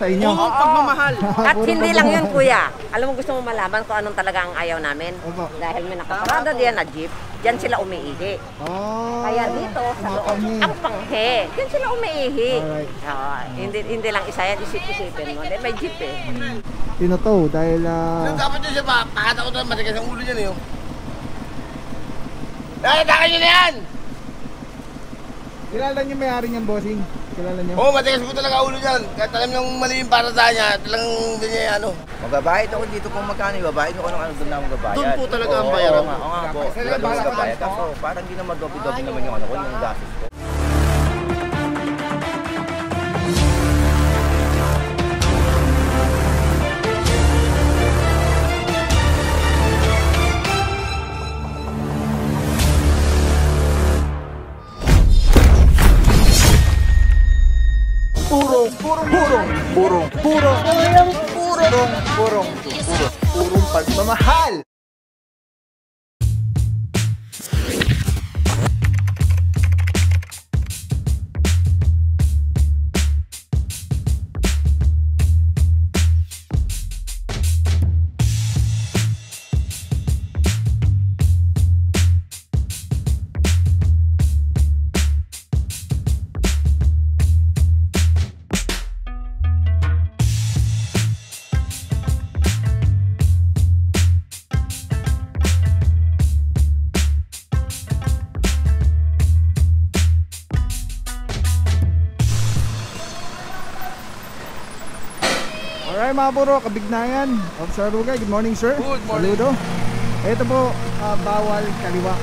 sa inyo. Oo, pagmamahal. At hindi lang yun, kuya. Alam mo, gusto mo malaman kung anong talaga ang ayaw namin? Opo. Dahil may nakaparada diyan na jeep, diyan sila umiihi. Oh, Kaya dito, sa loob, mapanghi. ang panghe, diyan sila umiihi. Alright. Hindi lang isa yan, isip-isipin mo. Dahil may jeep eh. Tinoto dahil Dapat yun siya pa, pakata ko na matigas ang ulo niyan eh. Nakatakan nyo na yan! kilala niyo may-ari niyang bossing? Kilala niyo? Oo, matigas ko talaga ulo niyan. Kahit alam niyang mali yung parada niya, talagang hindi niya ano. Magbabayad ako dito kung magkano, ibabayad ko ano doon na magbabayad. Doon po talaga ang bayaran. Oo nga po. Doon na magbabayad. Kaso parang hindi naman dobi-dobi naman yung ano ko, yung gastos ko. Purong pagmamahal. Alright mga puro, kabignayan. Officer Rugay, good morning sir. Good morning. Saludo. Ito po, bawal kaliwa.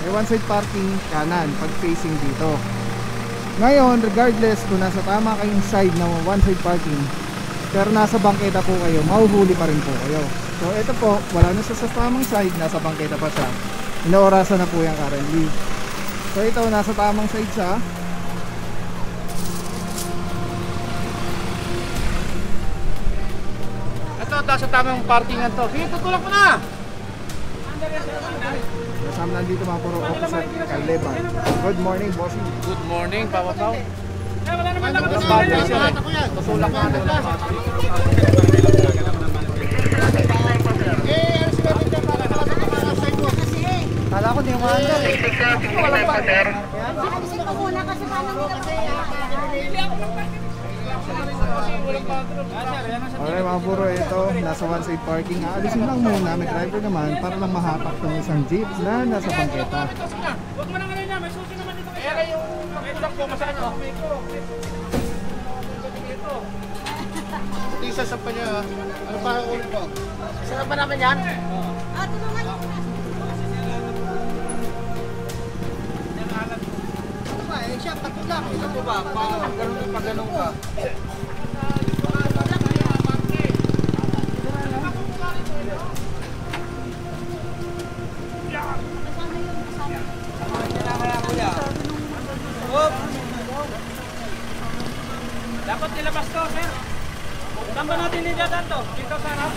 May one side parking kanan pag facing dito. Ngayon, regardless kung nasa tama kayong side na one side parking, pero nasa bangketa po kayo, mahuhuli pa rin po kayo. So ito po, wala na siya sa tamang side, nasa bangketa pa siya. Inaorasan na po yan currently. So ito, nasa tamang side siya. Ito, sa tamang parkingan to. Sige, tutulak mo na! Kasama nandito mga puro officer Calleban. Good morning bossing. Good morning, Papa Pao. Wala naman nakatulak siya eh. Tutulak mo na. Kala ko di yung maandar eh. Walang pa. Alisin ko muna kasi paano mo Okay mga puro, ito nasa one side parking. Aalisin lang muna, may driver naman para lang mahapak ng isang jeep na nasa bangketa. Huwag mo na nga na, may susi naman dito. Era yung tulak ko, masaan o? Tisa sa pa niya. Ano pa ang ulit ko? Saan pa naman yan? tulungan niyo muna. Ano ba eh? Siya, patulak. Ito po ba? Pag ganun ka. Dapat nilabas to, sir. Saan ba natin nilidadaan to? Dito sa harap?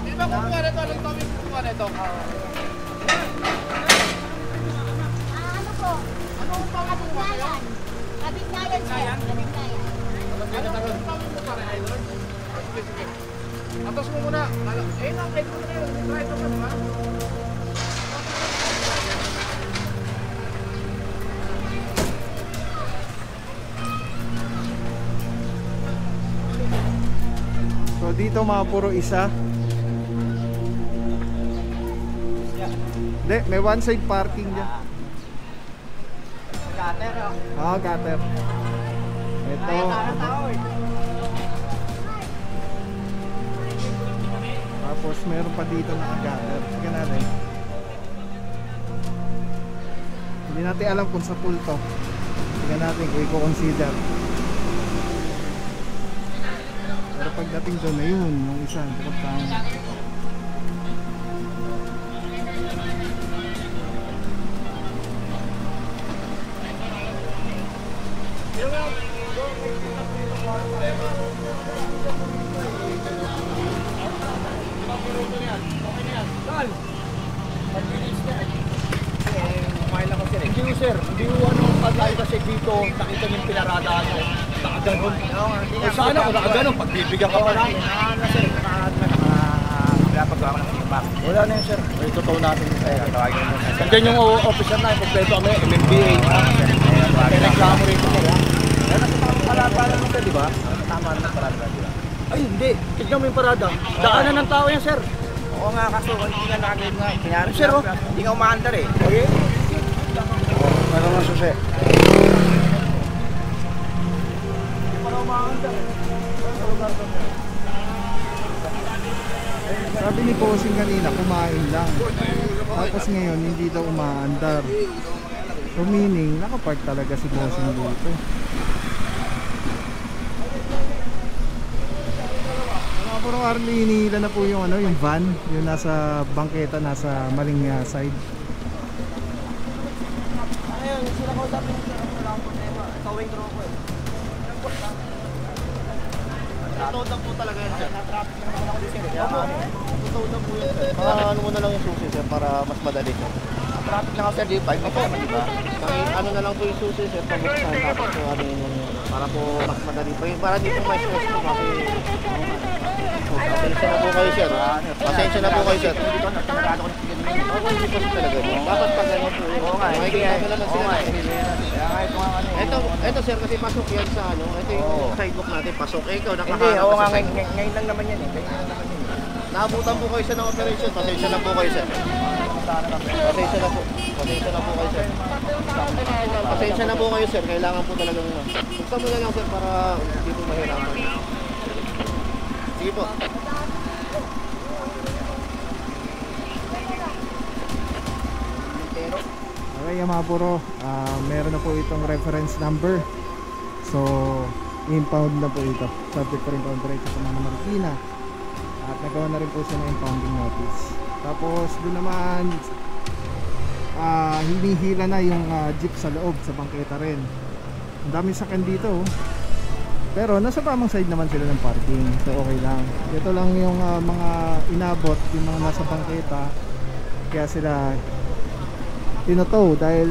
Di ba kung kuha nito? Anong topic kuha nito? Ano po? Kabignayan. Kabignayan siya. Kabignayan. Atos mo muna. Eh, pwede mo na yun. Try ito pa, diba? So dito mga puro isa. Hindi, may one side parking dyan. Gutter o? Oo, gutter. Ito. Tapos meron pa dito naka-gutter. Sige natin. Hindi natin alam kung sa pool to. Sige natin kung i-consider. Pero pagdating doon na yun, yung isa, kapag sir, hindi ko ano kagaya kasi dito, nakita niyo yung pinaradaan nyo. Nakaganon. Eh sana kung nakaganon, pagbibigyan ka pa namin. Pinapagawa ko ng feedback. Wala na yun sir, may totoo natin. Tawagin mo. Nandiyan yung officer na, kompleto kami, MMDA. Kaya reklamo rin ko. Yan ang parada mo sir, di ba? Tama na parada, di ba? Ay hindi, tignan mo yung parada. Daanan ng tao yan sir. Oo nga, kaso hindi nga nakagawin nga. Kunyari Sir, oh. hindi nga umaandar eh. Okay? Meron ng susi. Sabi ni Posing kanina, kumain lang. Tapos ngayon, hindi daw umaandar. So meaning, nakapark talaga si Posing dito. Mga puro Arlie, hinihila na po yung, ano, yung van. Yung nasa bangketa, nasa maling side. Ayun, sila ko sabi ng sila wala akong problema. Towing draw ko eh. Totoo lang po talaga yan sir. Na-traffic lang naman ako din sir. Totoo lang po yan sir. Ano mo na lang yung susi sir para mas madali sir. Traffic na ako sir, di ba? 5 minutes naman, di ba? Ano na lang po yung susi sir, pag-buksan tapos so ano yun para po mas madali. Para di po may stress po kasi pasensya na po kayo sir. Pasensya na po kayo sir. Dito, nagtamarado ko ng sige nyo. Ako hindi po talaga. Dapat pag ano po. Oo nga, makikita ko naman sila. Kaya nga ito nga ano eh. Ito sir kasi pasok yan sa ano. Ito yung sidewalk natin pasok. Eh ikaw Hindi, nakaharap oo ka nga, sa sidewalk. ngayon lang naman yan eh. Ngayon lang naman yan. Naabutan po kayo sa ng operation. Pasensya na po kayo sir. Pasensya na po. Pasensya na po kayo sir. Pasensya na po kayo sir. Kailangan po talagang buksan mo na lang sir para hindi po mahirapan. Sige po. Okay mga puro, meron na po itong reference number. So, impound na po ito. Subject for impound rate sa mga Marikina. At nagawa na rin po siya ng impounding notice. Tapos doon naman hinihila na yung jeep sa loob, sa bangketa rin. Ang daming sakyan dito oh. Pero nasa tamang side naman sila ng parking. So okay lang. Ito lang yung mga inabot, yung mga nasa bangketa. Kaya sila tinotow dahil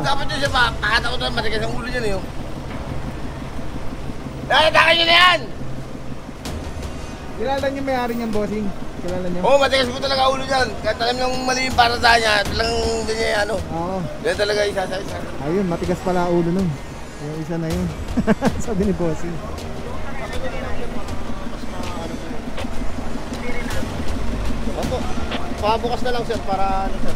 Dapat yun siya pa. Pakata ko na matigas ang ulo niya na yun. Nakitakan niyo na yan! kilala niyo may-ari niyang bossing? Kilala niyo? Oo, matigas ko talaga ulo niyan. Kahit alam lang mali yung para sa niya, talagang hindi niya ano. Oo. Yan talaga isa sa isa. Ayun, matigas pala ulo nun. Yung isa na yun. Sabi ni bossing. Opo. Pabukas na lang sir para ano sir.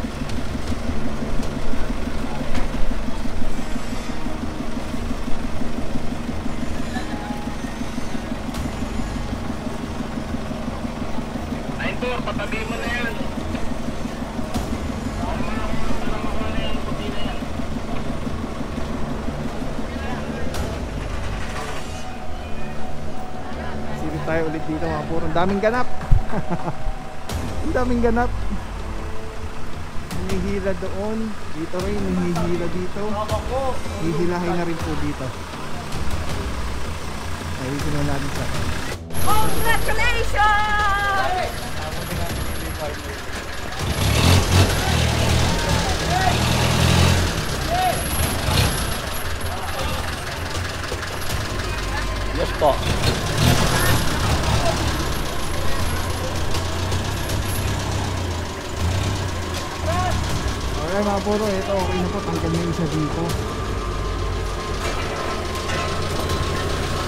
Patabi mo na yan. Silip tayo ulit dito mga puro. Ang daming ganap. Ang daming ganap. Hinihila doon. Dito rin. Hinihila dito. Hihilahin na rin po dito. Ayusin na natin sa Congratulations! Yes po. okay mga puro. Ito okay na po. Tanggal na yung isa dito.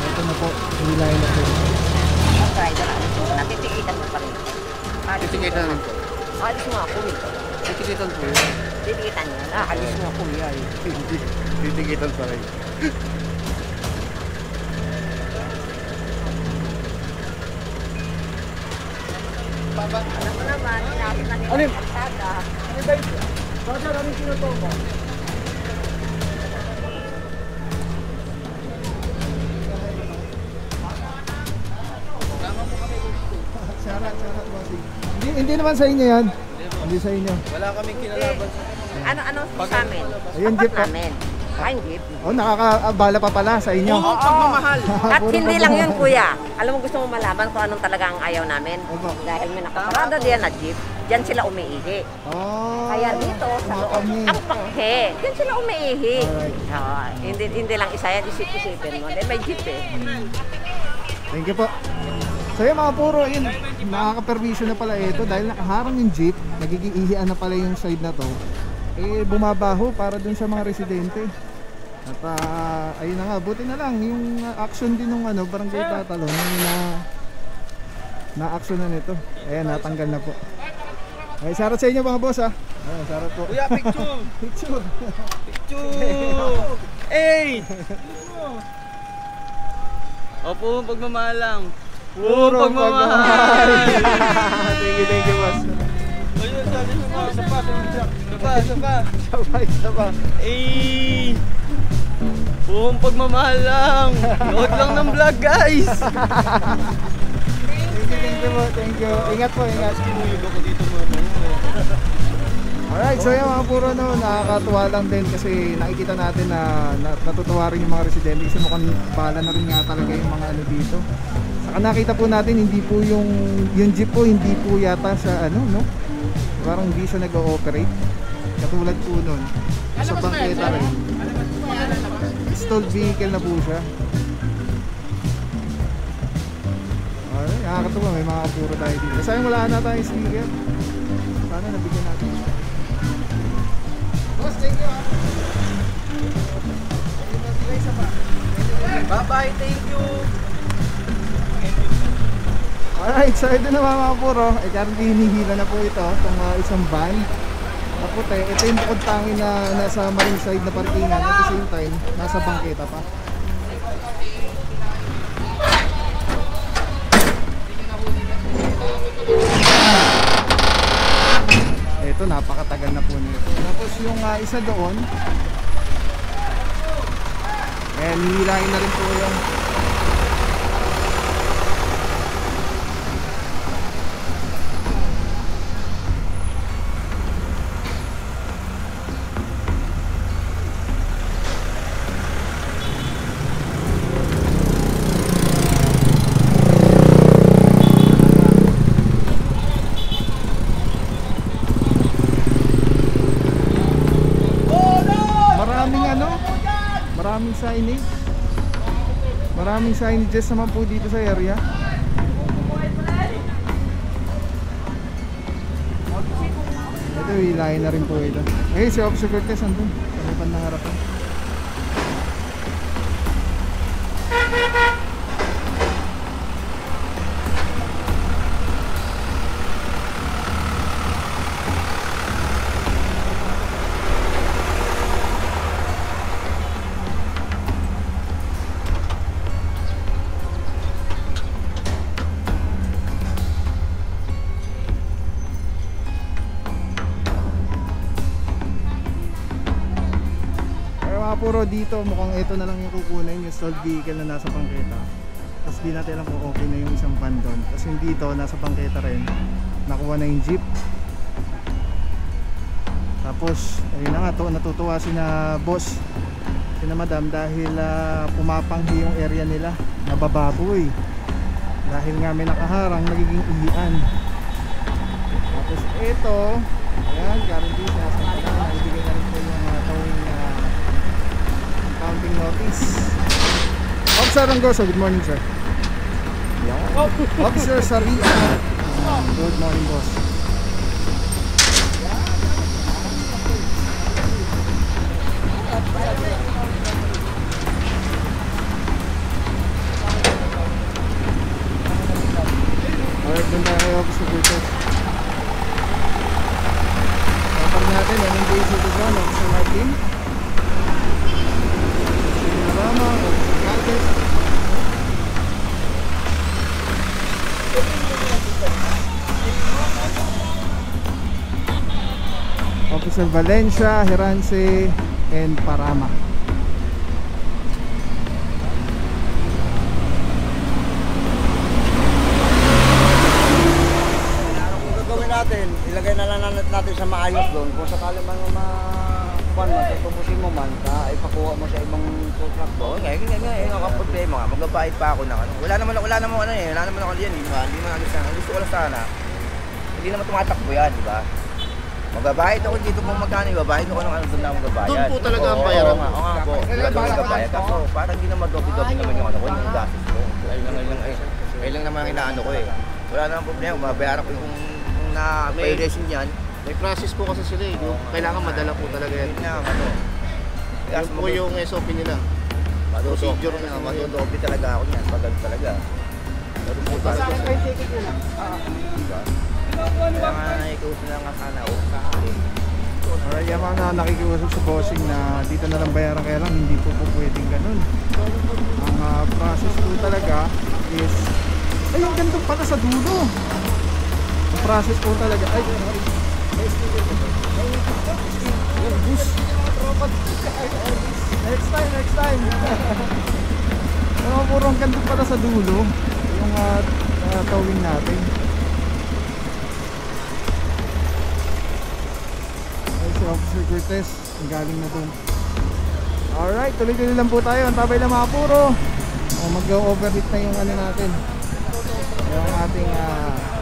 Ito na po. Hihilahin na po. Ang driver, alis mo na. Titikitan mo pa rin. Titikitan lang po. Alis mo ako eh. Titikitan po yun. Titikitan niya. Alis mo ako eh. Titikitan pa rin. Alam mo naman, hinapit na nila yung kalsada. Sasha, anong sinuto mo? Sharat bossing. Hindi naman sa inyo yan. Hindi sa inyo. Wala kaming kinalaban sa Ano sa amin? Ayun, Tapat jeep, namin. Fine jeep. Oh, nakakaabala pa pala sa inyo. Oo, pagmamahal. At Puro hindi lang yun, pagmamahal. kuya. Alam mo, gusto mo malaman kung anong talaga ang ayaw namin? Opo. Dahil may nakaparada diyan na jeep, diyan sila umiihi. Oh, Kaya dito, sa loob, kumakami. ang panghe. Diyan sila umiihi. Alright. Hindi lang isa yan, isip-isipin mo. Dahil may jeep eh. Thank you po. So yung mga puro, yun, nakaka-permission na pala ito dahil nakaharang yung jeep, nagiging ihian na pala yung side na to. Eh, bumabaho para dun sa mga residente. At ayun na nga, buti na lang yung action din ng barangay Tatalon na action na nito. Ayan, natanggal na po. Ay, sarot sa inyo mga boss ha. Ayan, sarot po. Kuya, picture. Picture. Picture! Hey! Opo, pagmamahal lang. Puro pagmamahal. Thank you boss. Ayun, isa pa. Sabay. Eh! Buong pagmamahal lang. Load lang ng vlog, guys. Thank you po, thank you. Ingat po, ingat. Alright, so yung mga puro nakakatuwa lang din kasi nakikita natin na natutuwa rin yung mga residente kasi mukhang bala na rin nga talaga yung mga dito. Saka nakita po natin hindi po yung jeep po hindi po yata sa parang hindi siya nag-ooperate. Katulad po nun sa bangketa rin. Stalled vehicle na po siya. Alright, nakakatuwa may mga puro tayo dito. Sayang wala na tayong sticker. Sana nabigyan natin. Boss, thank you. Bye-bye, thank you. Alright, so ito na mga puro. Currently hinihila na po ito, itong isang van na puti. Ito yung bukod tangi na nasa marine side na parkingan. At the same time, nasa bangketa pa. Ito, napakatagal na po nito. Tapos yung isa doon, hihilahin na rin po yung maraming signages naman po dito sa area. Ito, hilahin na rin po ito. Eh, si Officer Cortez andun sa may bandang harapan. Puro dito, mukhang ito na lang yung kukunin, yung stalled vehicle na nasa bangketa. Tapos di natin alam kung okay na yung isang van doon. Kasi dito, nasa bangketa rin, nakuha na yung jeep. Tapos, ayun na nga, natutuwa si na boss, si na madam, dahil pumapanghi yung area nila, nabababoy. Dahil nga may nakaharang, nagiging ihian. Tapos ito, ayan, guarantee siya sa kanila, naibigay na rin po yung towing counting notice. Officer Rangoso, good morning sir. Officer Saria, good morning boss. Alright, dun tayo kay Officer Cortez. Kapag natin, anong day citizen, Officer Martin. Officer Valencia, Herance, and Parama. Kung gagawin natin, ilagay na lang natin sa maayos doon. Kung sakali man kung matutubusin mo man, ipakuha mo sa ibang contract. Oo, ngayon ang problema nga, magbabayad pa ako ng ano. Wala naman ako yan, di ba? Hindi naman alis na. Gusto ko lang sana, hindi naman tumatakbo yan, di ba? Magbabayad ako dito kung magkano, ibabayad ako ng ano doon na magbabayad. Doon po talaga ang bayaran. Oo nga po, doon magbabayad. Kaso parang hindi naman dobi-dobi naman yung ano ko, yung gastos ko. Ayun lang naman ang inaano ko eh. Wala naman problema, mabayaran ko yung na-violation yan. May process po kasi sila eh. Kailangan madala po talaga yan. Yun nga, ano. Yun po yung SOP nila. Procedure na. Madodobi talaga ako niyan, pagod talaga. Pero po talaga. Kaya nga nakikiusap na nga sana ako. Alright, yung mga nakikiusap sa bossing na dito na lang bayaran, kaya lang hindi po pwedeng ganun. Ang process po talaga is, ay, yung ganito pala sa dulo. Ang process po talaga, ay, next time. Ano, puro ang ganito pala sa dulo yung towing natin. Si Officer Cortez, ang galing na dun. Alright, tuloy-tuloy lang po tayo. Ang tabay lang mga puro. Mag-overheat na yung ano natin, yung ating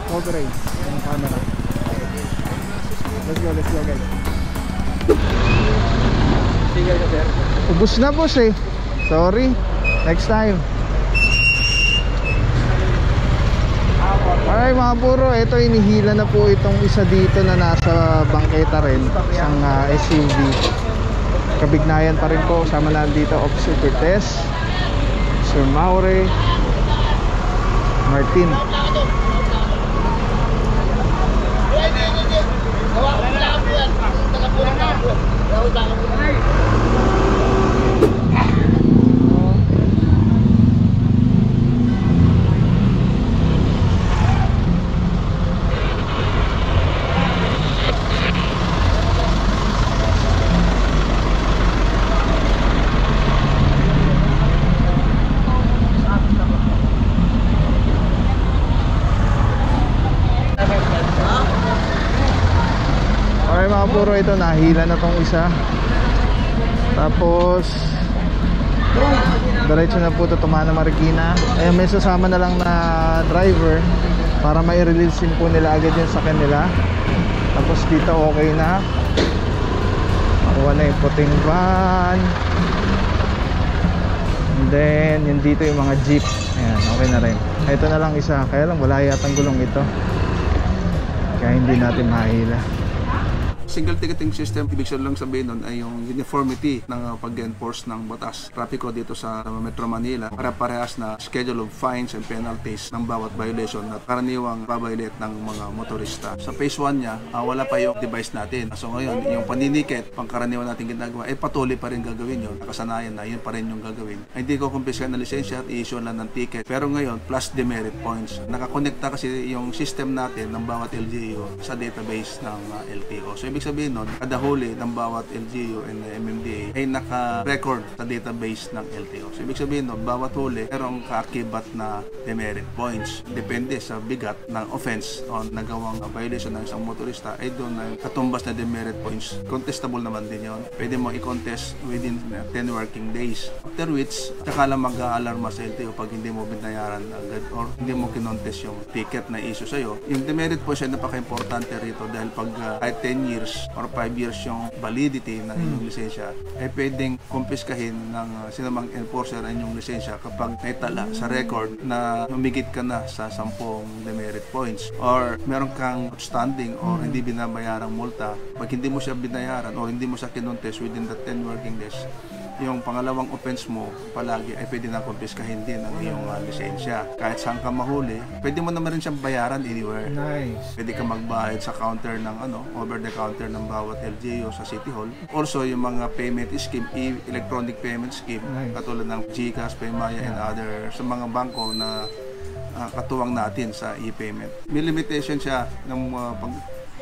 coverage ng camera. Let's go guys. Tinggal ka, sir. Ubus na boss eh. Sorry, next time. Alright mga puro, ito inihila na po itong isa dito na nasa bangketa rin, isang SUV. Kabignayan pa rin po, sama na dito Officer Cortez, Sir Maure, Martin. Puro ito, nahila na tong isa. Tapos diretso na po ito Tumana Marikina. Ayun, may sasama na lang na driver para mai-release din po nila agad yun sa kanila. Tapos dito okay na, makuha na yung puting van. And then yun dito yung mga jeep. Ayan, okay na rin. Ito na lang isa, kaya lang wala yatang gulong ito, kaya hindi natin mahila. Single ticketing system, ibig lang sabihin nun ay yung uniformity ng pag-enforce ng batas trapiko dito sa Metro Manila. Para-parehas na schedule of fines and penalties ng bawat violation na karaniwang babaylet ng mga motorista. Sa phase 1 niya, wala pa yung device natin. So ngayon, yung paninikit, pangkaraniwan natin ginagawa, patuloy pa rin gagawin yun. Nakasanayan na, yun pa rin yung gagawin. Hindi ko kumpiskan na lisensya at i-issue lang ng ticket. Pero ngayon, plus demerit points. Nakakonekta kasi yung system natin ng bawat LGU sa database ng LTO. So ibig sabihin nun, kada huli ng bawat LGU and MMDA ay naka-record sa database ng LTO. So ibig sabihin nun, bawat huli merong kaakibat na demerit points. Depende sa bigat ng offense o nagawang violation ng isang motorista, ay doon na katumbas na demerit points. Contestable naman din yun. Pwede mo i-contest within 10 working days. After which, saka lang mag-aalarma sa LTO pag hindi mo binayaran agad or hindi mo kinontest yung ticket na issue sa'yo. Yung demerit points ay napaka-importante rito dahil pag kahit 10 years or 5 years yung validity ng inyong lisensya, ay pwedeng kumpiskahin ng sinamang enforcer ang inyong lisensya kapag naitala sa record na humigit ka na sa 10 demerit points or meron kang outstanding or hindi binabayarang multa. Pag hindi mo siya binayaran or hindi mo siya kinontest within the 10 working days, yung pangalawang offense mo palagi ay pwede na kumpiskahin din ang iyong lisensya. Kahit saan ka mahuli, pwede mo naman rin siyang bayaran anywhere. Nice. Pwede ka magbayad sa counter ng over the counter ng bawat LGU sa City Hall. Also, yung mga payment scheme, electronic payment scheme, nice, katulad ng GCash, Paymaya, and other sa mga bangko na katuwang natin sa e-payment. May limitation siya ng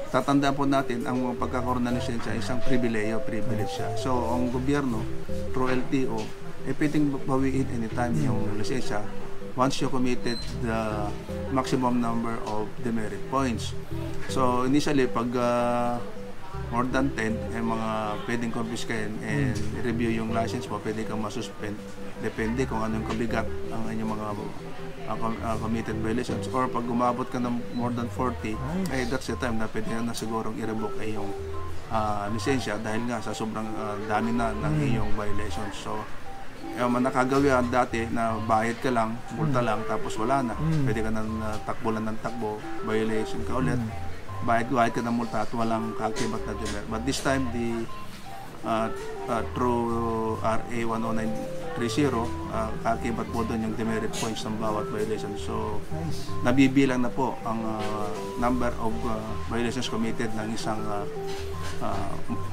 tatandaan po natin, ang pagkakaroon ng lisensya ay isang privilege siya. So, ang gobyerno, through LTO, pwedeng bawiin anytime yung lisensya once you committed the maximum number of demerit points. So, initially, pag more than 10, ay mga pwedeng confiscatein and review yung license mo, pwede kang masuspend. Depende kung anong kabigat ang inyong mga committed violations. Or pag umabot ka ng more than 40, ay that's the time na pwede na sigurong i-revoke ay yung lisensya dahil nga sa sobrang dami na ng iyong violations. So, nakagawa dati na bayad ka lang, multa lang, tapos wala na. Pwede ka nang takbulan ng takbo, violation ka ulit. Bayad ka ng multa at walang kakibat na demerit. But this time, through RA 10930, kakibat po doon yung demerit points ng bawat violation. So, nabibilang na po ang number of violations committed ng isang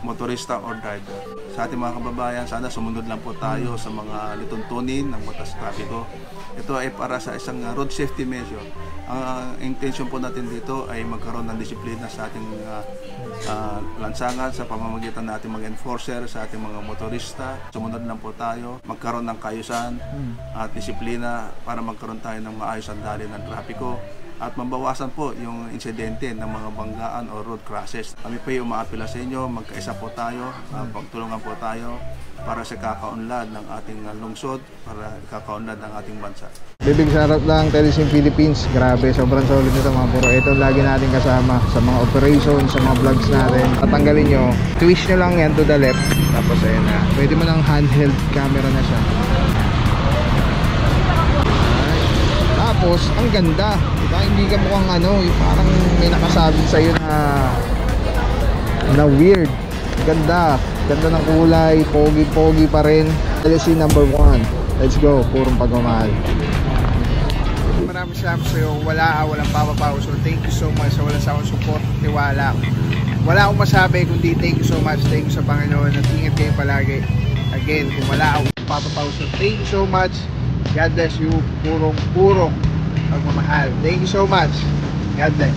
motorista or driver. Sa ating mga kababayan, sana sumunod lang po tayo sa mga lituntunin ng batas trapiko. Ito ay para sa isang road safety measure. Ang intention po natin dito ay magkaroon ng disiplina sa ating lansangan sa pamamagitan natin mga enforcer, sa ating mga motorista. Sumunod lang po tayo, magkaroon ng kaayusan at disiplina para magkaroon tayo ng maayos ang daloy ng trapiko at mabawasan po yung insidente ng mga banggaan o road crashes. Kami po yung umaapila sa inyo, magkaisa po tayo, pagtulungan po tayo para sa kakaunlad ng ating lungsod, para kakaunlad ng ating bansa. Bibig sarap lang, Telesim Philippines. Grabe, sobrang solid nito mga bro. Ito lagi natin kasama sa mga operations, sa mga vlogs natin. Tatanggalin nyo, twist nyo lang yan to the left. Tapos ayun na, pwede mo ng handheld camera na siya. Tapos, ang ganda. Diba? Hindi ka mukhang parang may nakasabi sa'yo na weird. Ganda. Ganda ng kulay. Pogi-pogi pa rin. LSC number 1. Let's go. Purong pagmamahal. Maraming salamat sa'yo. Walang papapaw. So, thank you so much sa walang sawang support, tiwala. Wala akong masabi kundi thank you so much. Thank you sa Panginoon. At ingat kayo palagi. Again, kung wala akong papapaw. So, thank you so much. God bless you. Purong pagmamahal. Thank you so much. God bless.